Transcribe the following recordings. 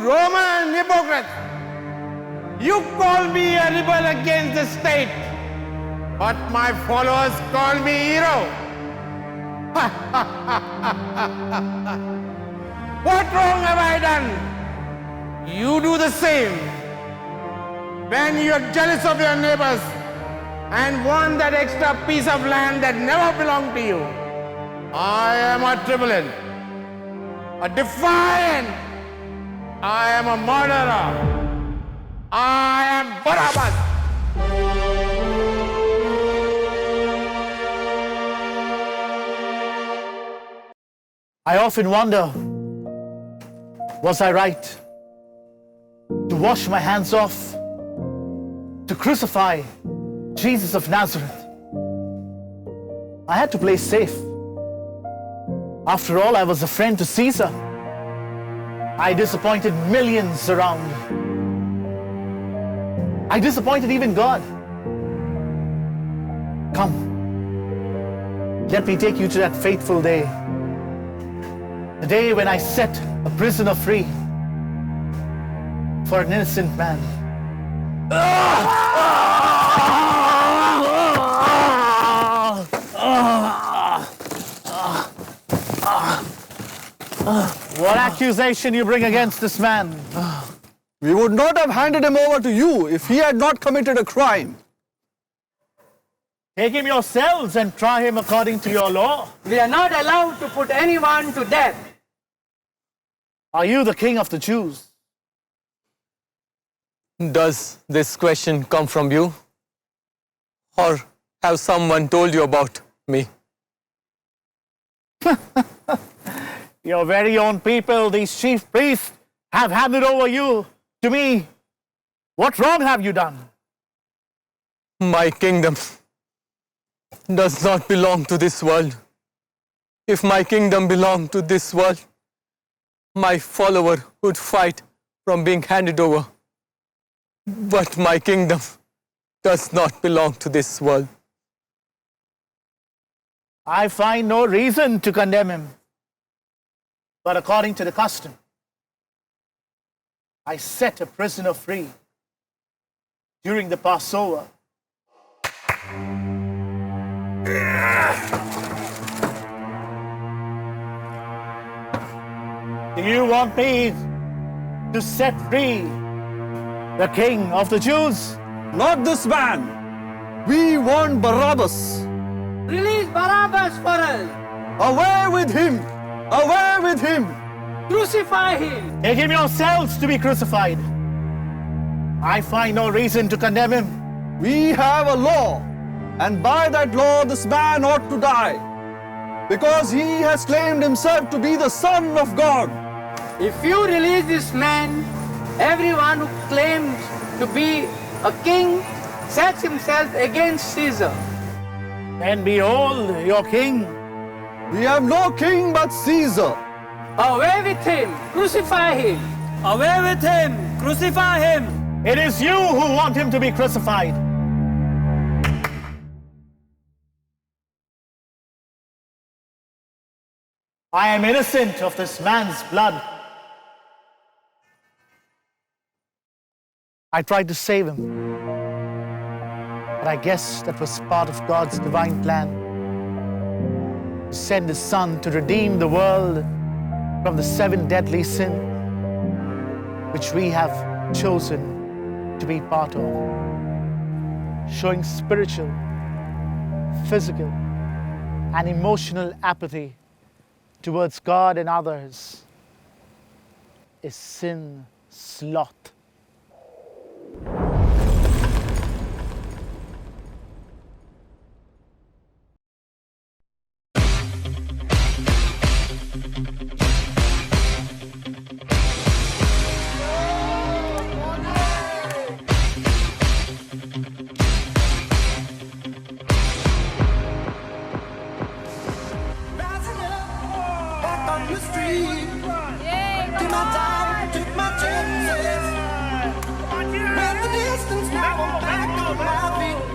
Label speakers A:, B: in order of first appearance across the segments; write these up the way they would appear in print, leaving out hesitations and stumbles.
A: Roman hypocrite! You call me a rebel against the state, but my followers call me hero. What wrong have I done? You do the same. When you're jealous of your neighbors and want that extra piece of land that never belonged to you, I am a tribulate, a defiant. I am a murderer. I am Barabbas.
B: I often wonder, was I right to wash my hands off, to crucify Jesus of Nazareth? I had to play safe. After all, I was a friend to Caesar. I disappointed millions around. I disappointed even God. Come, let me take you to that fateful day. The day when I set a prisoner free for an innocent man. What accusation you bring against this man?
C: We would not have handed him over to you if he had not committed a crime.
B: Take him yourselves and try him according to your law.
D: We are not allowed to put anyone to death.
B: Are you the king of the Jews?
E: Does this question come from you? Or have someone told you about me?
B: Your very own people, these chief priests, have handed over you to me. What wrong have you done?
E: My kingdom does not belong to this world. If my kingdom belonged to this world, my follower would fight from being handed over. But my kingdom does not belong to this world.
B: I find no reason to condemn him. But according to the custom, I set a prisoner free during the Passover. Do you want me to set free the king of the Jews?
C: Not this man. We want Barabbas.
D: Release Barabbas for us.
C: Away with him. Away with him.
D: Crucify him.
B: Take him yourselves to be crucified. I find no reason to condemn him.
C: We have a law, and by that law this man ought to die, because he has claimed himself to be the Son of God.
D: If you release this man, everyone who claims to be a king sets himself against Caesar.
B: And behold, your king.
C: We have no king but Caesar.
D: Away with him! Crucify him!
F: Away with him! Crucify him!
B: It is you who want him to be crucified. I am innocent of this man's blood. I tried to save him, but I guess that was part of God's divine plan to send His Son to redeem the world from the 7 deadly sins which we have chosen to be part of. Showing spiritual, physical, and emotional apathy towards God and others is sin sloth.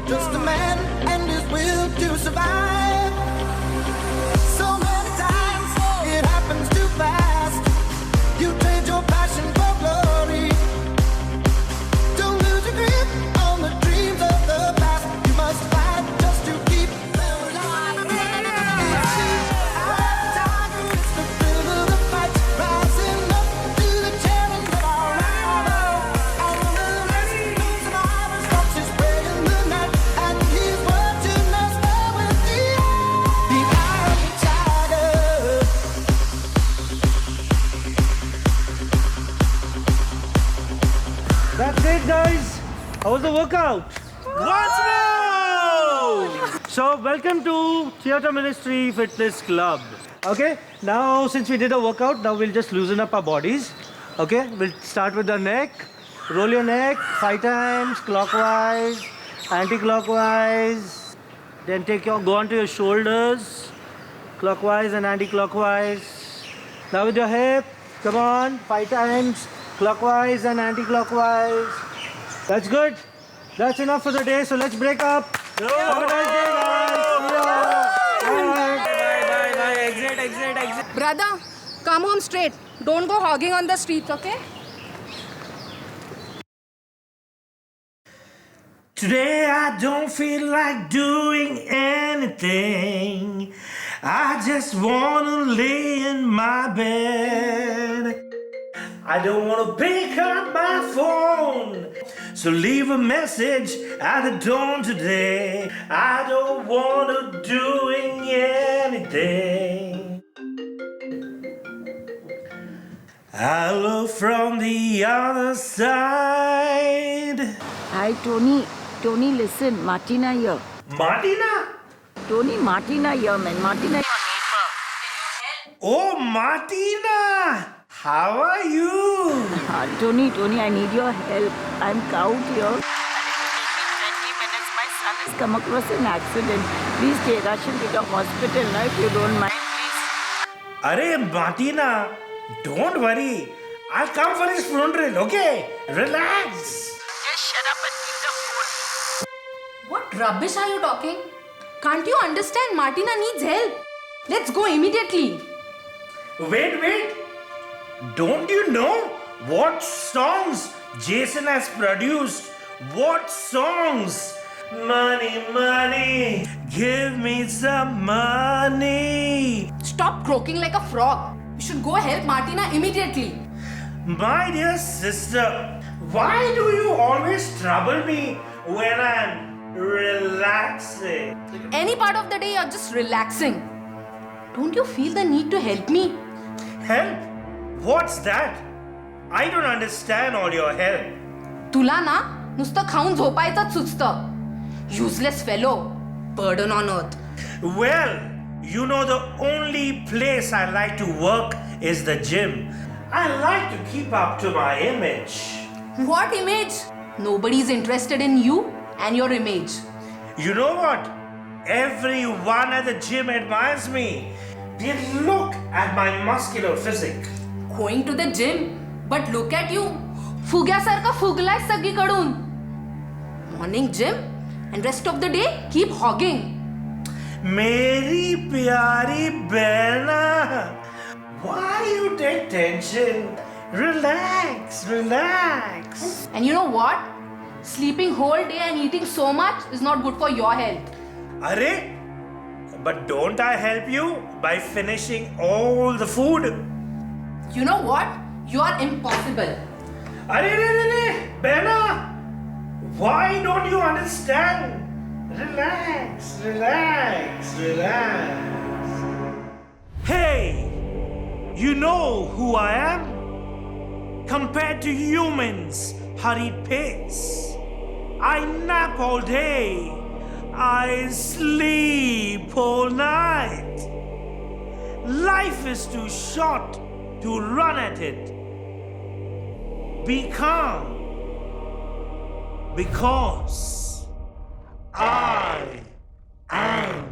G: Just a man and his will to survive. So many times it happens too fast. You trade your passion for glory. Don't lose your grip on the dreams of the past. You must fight just to keep them alive. Our tiger is the thrill of the fight, rising up to the challenge of our rival. And the rest, no survivors, watch his way in the night. And he's watching us there with the Iron Tiger.
F: That's it, guys. How was the workout? Once more! So, welcome to Theatre Ministry Fitness Club. Okay, now since we did a workout, now we'll just loosen up our bodies. Okay, we'll start with the neck. Roll your neck 5 times, clockwise, anti-clockwise. Then go onto your shoulders, clockwise and anti-clockwise. Now with your hip, come on, 5 times, clockwise and anti-clockwise. That's good. That's enough for the day, so let's break up. Have a nice day, guys. Bye.
H: Brother, come home straight. Don't go hogging on the streets, okay?
F: Today I don't feel like doing anything. I just wanna lay in my bed. I don't wanna pick up my phone. So leave a message at the dawn today. I don't wanna doing anything. Hello from the other side.
I: Hi, Tony. Tony, listen. Martina here.
F: Martina?
I: Tony, Martina here, man. Martina, your
F: Oh, Martina! How are you?
I: neighbor. Tony, I need your help. I'm cowed here. And it will take me 20 minutes. My son has come across an accident. Please rush him to the hospital now if you don't mind, please.
F: Arey, Martina, don't worry. I'll come for his funeral, okay? Relax.
I: Just shut up and keep the phone.
H: What rubbish are you talking? Can't you understand Martina needs help? Let's go immediately.
F: Wait. Don't you know what songs Jason has produced? What songs? Money, give me some money.
H: Stop croaking like a frog. You should go help Martina immediately.
F: My dear sister, why do you always trouble me when I'm relaxing?
H: Any part of the day you're just relaxing. Don't you feel the need to help me?
F: Help? What's that? I don't understand all your help.
H: तुला ना नुसतं खाऊन झोपायचंच सुचतं. Useless fellow. Burden on earth.
F: Well, you know the only place I like to work is the gym. I like to keep up to my image.
H: What image? Nobody's interested in you and your image.
F: You know what? Everyone at the gym admires me. They look at my muscular physique.
H: Going to the gym, but look at you. फुग्यासारखा फुगलाय सगळीकडून. Morning gym and rest of the day keep hogging.
F: मेरी प्यारी बहना, why you take tension? Relax, relax.
H: And you know what? Sleeping whole day and eating so much is not good for your health.
F: Arey, but don't I help you by finishing all the food?
H: You know what? You are impossible.
F: Arey, Bena, why don't you understand? Relax, relax, relax. Hey, you know who I am? Compared to humans, hurried pace. I nap all day. I sleep all night. Life is too short to run at it. Be calm. Because I am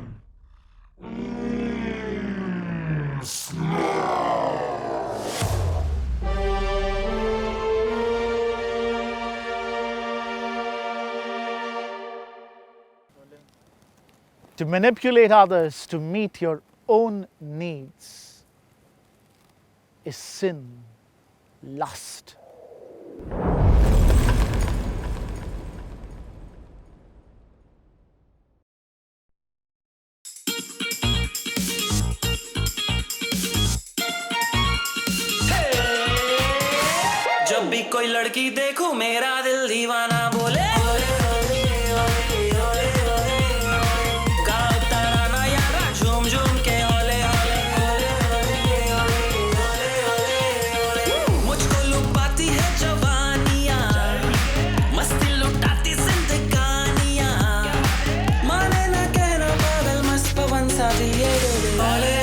B: To manipulate others to meet your own needs is sin, lust.
J: जब भी कोई लड़की देखूं मेरा दिल दीवाना बोले गाओ तराना यारा झूम झूम के ओले मुझको लुभाती है जवानियां मस्ती लुटाती जिंदगानियां माने ना कहना पागल मस्त पवन सा दिल ये ओले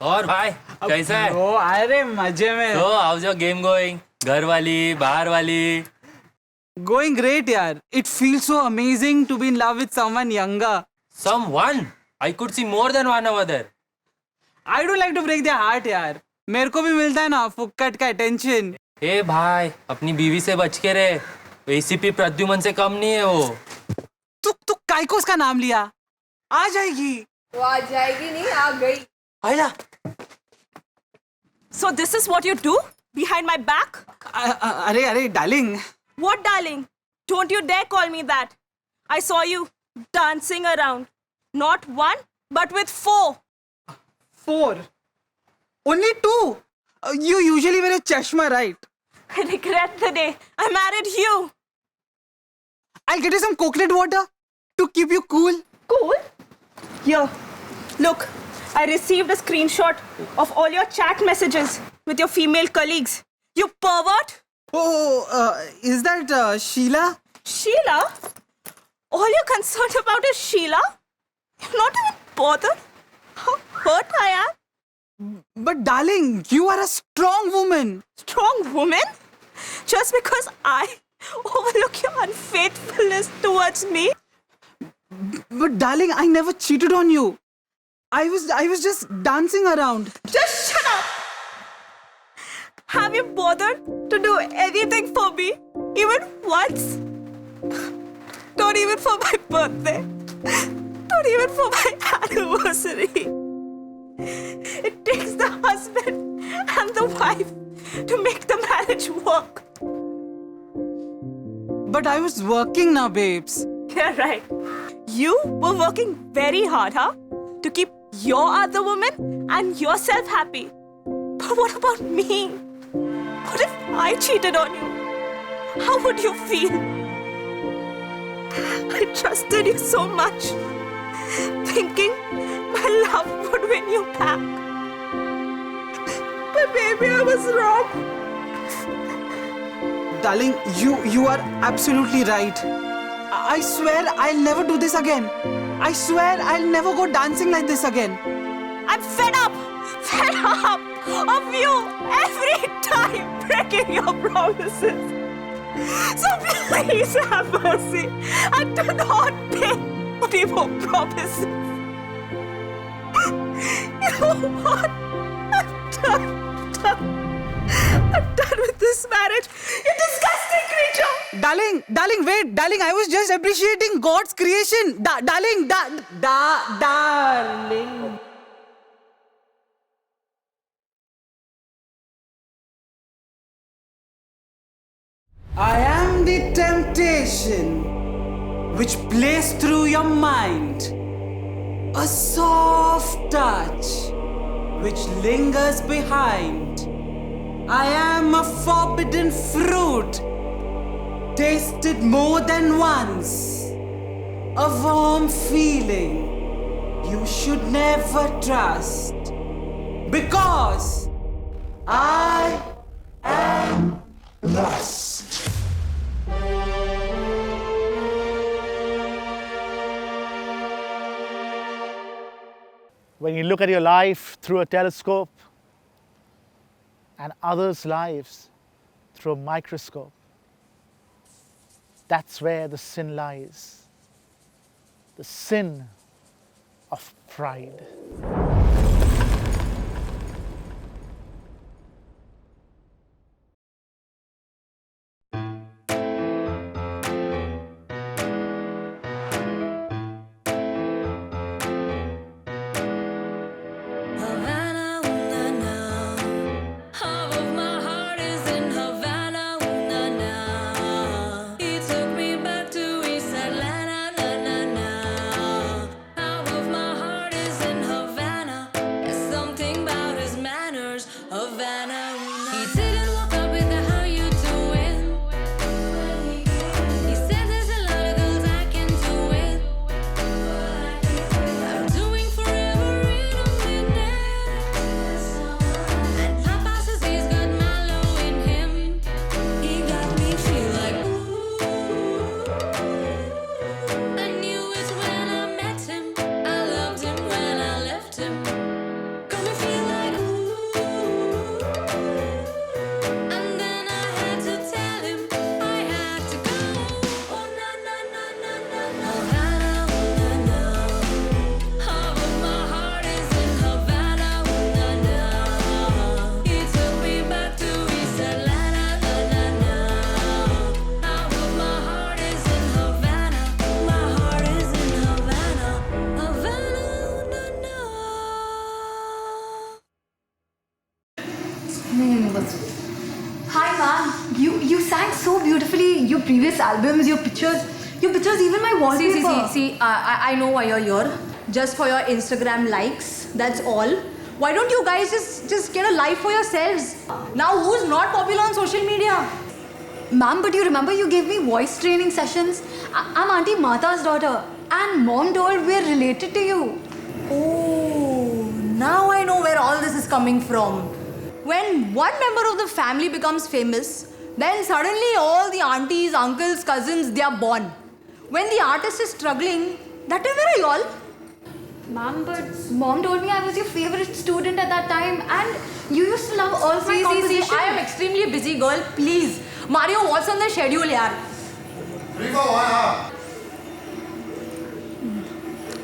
E: और भाई कैसा है?
D: अरे मजे में.
E: So how's your game going? घर वाली, बाहर वाली?
D: Going great यार. It feels so amazing to be in love with someone younger.
E: Someone? I could see more than one over there.
D: I don't like to break their heart यार. मेरे को भी मिलता है ना फुक्कट का attention.
E: ए भाई, अपनी बीवी से बच के रहे. ACP प्रद्युमन से कम नहीं है वो.
D: तू काय को उसका नाम लिया? आ जाएगी.
H: वो आ जाएगी नहीं, आ गई.
E: आइला.
K: So this is what you do behind my back?
D: अरे darling.
K: What darling? Don't you dare call me that. I saw you dancing around. Not one, but with 4.
D: 4? Only 2? You usually wear a chashma, right?
K: I regret the day I married you.
D: I'll get you some coconut water to keep you cool.
K: Cool? Here, look. I received a screenshot of all your chat messages with your female colleagues. You pervert!
D: Oh, is that Sheila?
K: Sheila? All you're concerned about is Sheila? You're not even bothered how hurt I am?
D: But darling, you are a strong woman.
K: Strong woman? Just because I overlook your unfaithfulness towards me?
D: But darling, I never cheated on you. I was just dancing around.
K: Just shut up! Have you bothered to do anything for me? Even once? Not even for my birthday. Not even for my anniversary. It takes the husband and the wife to make the marriage work.
D: But I was working now, babes.
K: You're right. You were working very hard, huh? To keep your other woman and yourself happy. But what about me? What if I cheated on you? How would you feel? I trusted you so much, thinking my love would win you back. But Baby, I was wrong.
D: Darling, you are absolutely right. I swear I'll never do this again. I swear I'll never go dancing like this again.
K: I'm fed up of you every time breaking your promises. So please have mercy and do not make any more promises. You know what? I'm done with this marriage. You disgusting creature.
D: Darling, wait. Darling, I was just appreciating God's creation. Darling. I am the temptation which plays through your mind. A soft touch which lingers behind. I am a forbidden fruit, tasted more than once. A warm feeling you should never trust. Because I am lust.
B: When you look at your life through a telescope and others' lives through a microscope, that's where the sin lies. The sin of pride.
J: Havana, ooh, na, half of my heart is in Havana, ooh, na. He took me back to East Atlanta, na. Half of my heart is in Havana. There's something about his manners, Havana, ooh, na. He didn't walk up with the how you doing. He said there's a lot of girls I can do it. I'm doing forever in a minute. And Papa says he's got Mallow in him. He got me feel like ooh. I knew it when I met him. I loved him when I left him. Got me feel like ooh. And then I had to tell him I had to go. Oh na na na na na na. Havana, ooh, na. Half of my heart is in Havana, ooh, na. He took me back to East Atlanta, na. Half of my heart is in Havana. My heart is in Havana, Havana, ooh, na.
H: Hi, ma'am. You sang so beautifully. Your previous albums, your pictures, even my wallpaper.
L: See, I know why you're here. Just for your Instagram likes. That's all. Why don't you guys just get a life for yourselves? Now, who's not popular on social media?
H: Ma'am, but you remember you gave me voice training sessions? I'm Auntie Mata's daughter. And mom told we're related to you.
L: Oh, now I know where all this is coming from. When one member of the family becomes famous, then suddenly all the aunties, uncles, cousins, they are born. When the artist is struggling, that time where are y'all?
H: Ma'am, but mom told me I was your favorite student at that time and you used to love all my composition.
L: I am extremely busy, girl. Please. Mario, what's on the schedule, yaar?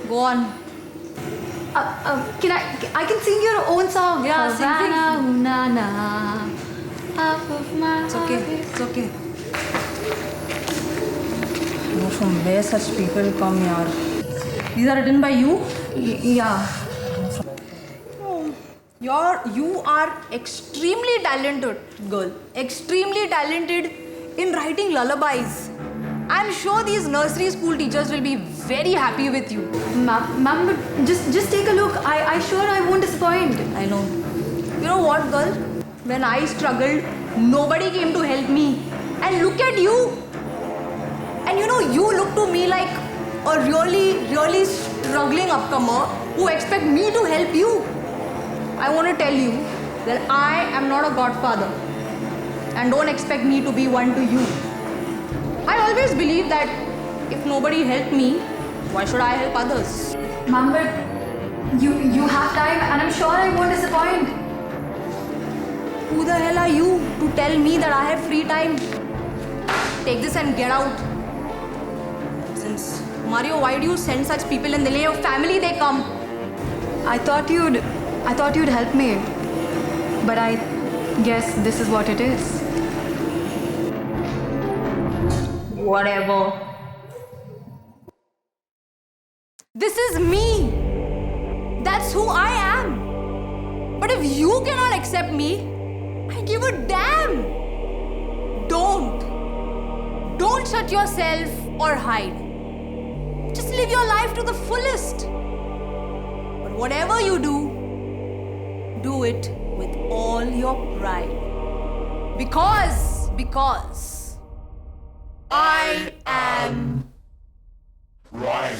L: Go on.
H: I can sing your own song.
L: Yeah, sing.
H: Havana, ooh, na. Half of my
L: It's okay.
H: heart is-
L: It's okay. I know from where such people come, yaar. These are written by you?
H: Yeah.
L: You are extremely talented, girl. Extremely talented in writing lullabies. I'm sure these nursery school teachers will be very happy with you.
H: Ma'am, but just take a look. I sure I won't disappoint.
L: I know. You know what, girl? When I struggled, nobody came to help me. And look at you. And you know, you look to me like a really, really struggling upcomer who expect me to help you. I want to tell you, then I am not a godfather. And don't expect me to be one to you. I always believe that if nobody helped me, why should I help others?
H: Mom, but you have time and I'm sure I won't disappoint.
L: Who the hell are you to tell me that I have free time? Take this and get out. Since Mario, why do you send such people in the name of family? They come.
H: I thought you'd help me. But I guess this is what it is.
L: Whatever. This is me. That's who I am. But if you cannot accept me, I give a damn. Don't shut yourself or hide. Just live your life to the fullest. But whatever you do it with all your pride. Because I am
A: Right.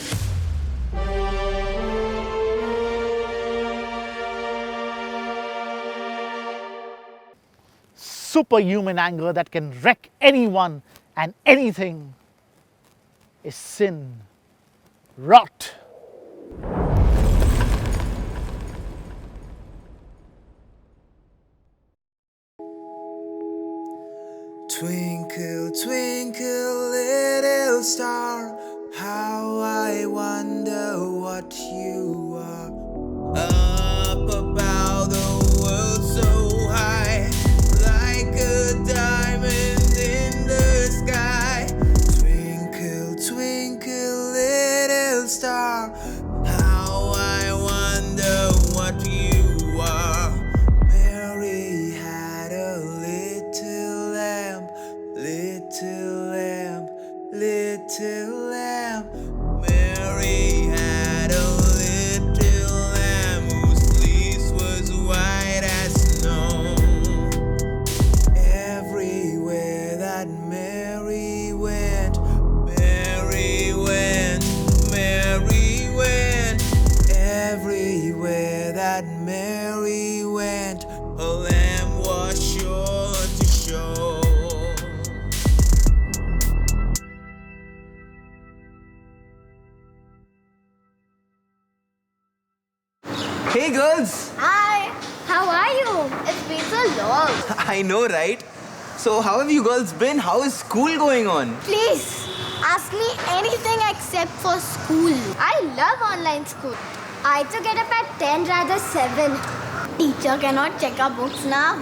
B: Superhuman anger that can wreck anyone and anything is sin. Rot.
J: Twinkle, twinkle, little star, how I wonder what you are. Up above the world so high, like a diamond in the sky. Twinkle, twinkle, little star, how I wonder what you are. Mary had a little lamb, little lamb, little lamb. Mary had a little lamb whose fleece was white as snow. Everywhere that Mary went, Mary went, Mary went. Everywhere that Mary went, a lamb was sure to show. Hey girls!
M: Hi, how are you? It's been so long.
J: I know, right? So, how have you girls been? How is school going on?
M: Please, ask me anything except for school. I love online school. I to get up at 10 rather 7. Teacher cannot check our books now.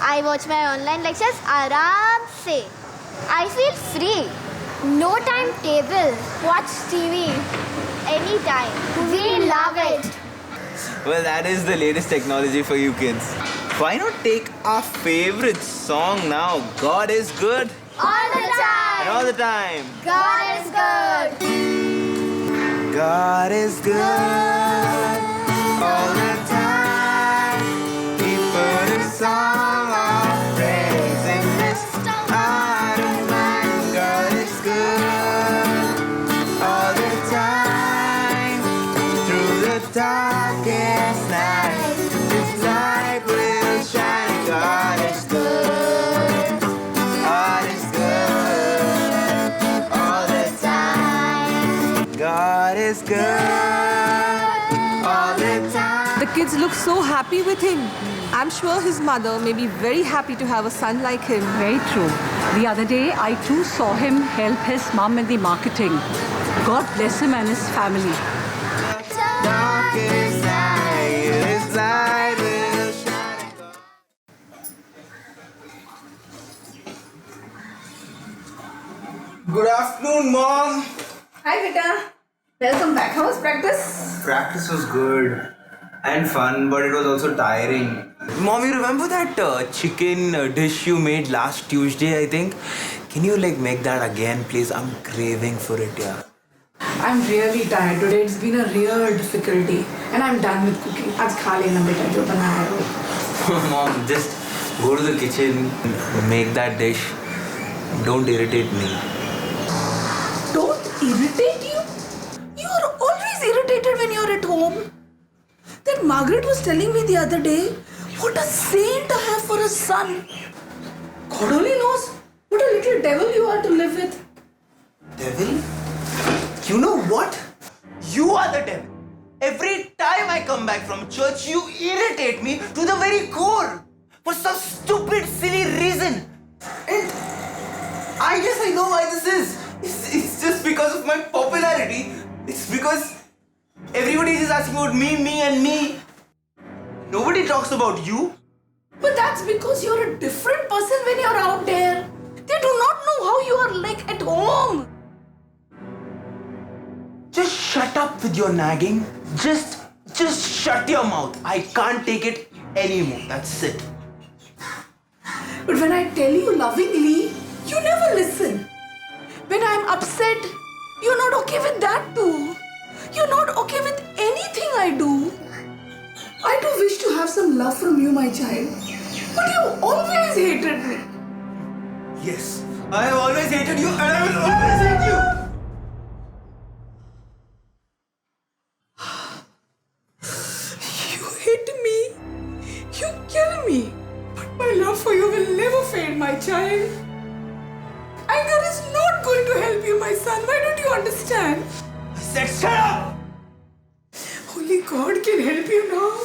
M: I watch my online lectures aram se. I feel free. No timetable. Watch TV anytime. We love it.
J: Well, that is the latest technology for you kids. Why not take our favorite song now? God is good.
M: All the time.
J: And all the time.
M: God is good.
J: God is good. All the time. He put a song of praise in this heart of mine. God is good. All the time. Through the darkest night, His light will shine. God is good. God is good. All the time. God is good. All the time.
K: The kids look so happy with him. I'm sure his mother may be very happy to have a son like him.
I: Very true. The other day, I too saw him help his mum in the marketing. God bless him and his family.
J: Darkest night, His light will shine. Good afternoon, Mom.
K: Hi, Vita. Welcome back. How was practice?
J: Practice was good and fun, but it was also tiring. Mom, you remember that chicken dish you made last Tuesday, I think? Can you make that again, please? I'm craving for it, yeah.
D: I'm really tired today. It's been a real difficulty. And I'm done with cooking. आज खा लेना बेटा जो बनाया हो.
J: Mom, just go to the kitchen, make that dish. Don't irritate me.
D: Don't irritate you? You are always irritated when you're at home. Then Margaret was telling me the other day,
K: What a saint I have for a son. God only knows what a little devil you are to live with.
F: Devil? You know what? You are the devil. Every time I come back from church, you irritate me to the very core for some stupid, silly reason. And I guess I know why this is. It's just because of my popularity. It's because everybody is asking about me, and me. Nobody talks about you.
K: But that's because you're a different person when you're out there. They do not know how you are like at home.
F: Just shut up with your nagging. Just shut your mouth. I can't take it anymore. That's it.
K: But when I tell you lovingly, you never listen. When I'm upset, you're not okay with that too. You're not okay with anything I do. I do wish to have some love from you, my child. But you always hated me.
F: Yes, I have always hated you and I will always hate you.
K: You hate me. You kill me. But my love for you will never fade, my child. Anger is not going to help you, my son. Why don't you understand?
F: I said shut up!
K: Only God can help you now.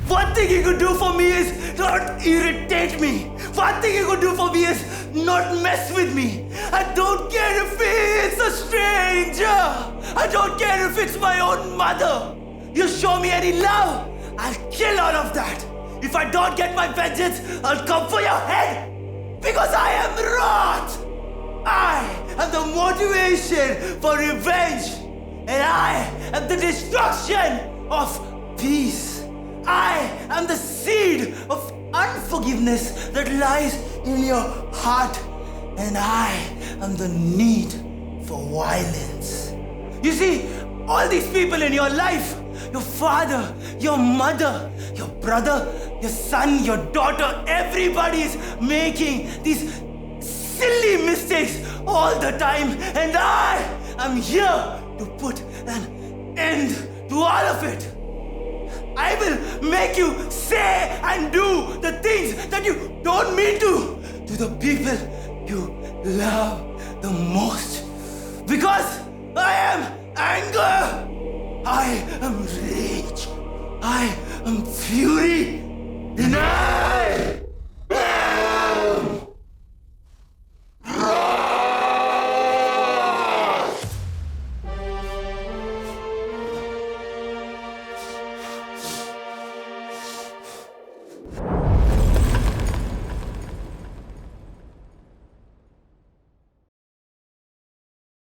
F: One thing you could do for me is not irritate me. One thing you could do for me is not mess with me. I don't care if it's a stranger. I don't care if it's my own mother. You show me any love, I'll kill all of that. If I don't get my vengeance, I'll come for your head. Because I am wrath. I am the motivation for revenge. And I am the destruction of peace. I am the seed of unforgiveness that lies in your heart. And I am the need for violence. You see, all these people in your life, your father, your mother, your brother, your son, your daughter, everybody is making these silly mistakes all the time. And I am here to put an end to all of it. I will make you say and do the things that you don't mean to the people you love the most. Because I am anger, I am rage, I am fury, and I